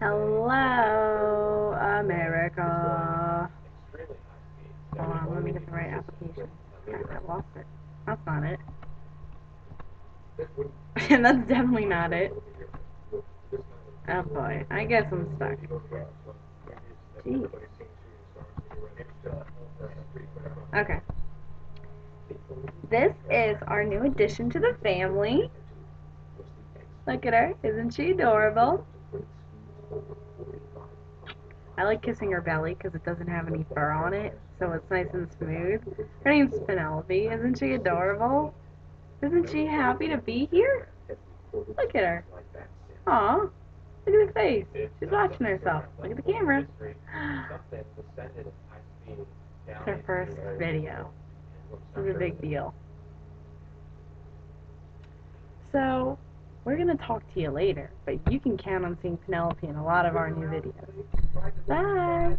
Hello, America. Hold on, let me get the right application. God, I lost it. That's not it. And that's definitely not it. Oh boy, I guess I'm stuck. Jeez. Okay. This is our new addition to the family. Look at her. Isn't she adorable? I like kissing her belly because it doesn't have any fur on it, so it's nice and smooth. Her name's Penelope. Isn't she adorable? Isn't she happy to be here? Look at her. Aw. Look at her face. She's watching herself. Look at the camera. It's her first video. This is a big deal. So, we're going to talk to you later, but you can count on seeing Penelope in a lot of our new videos. Bye!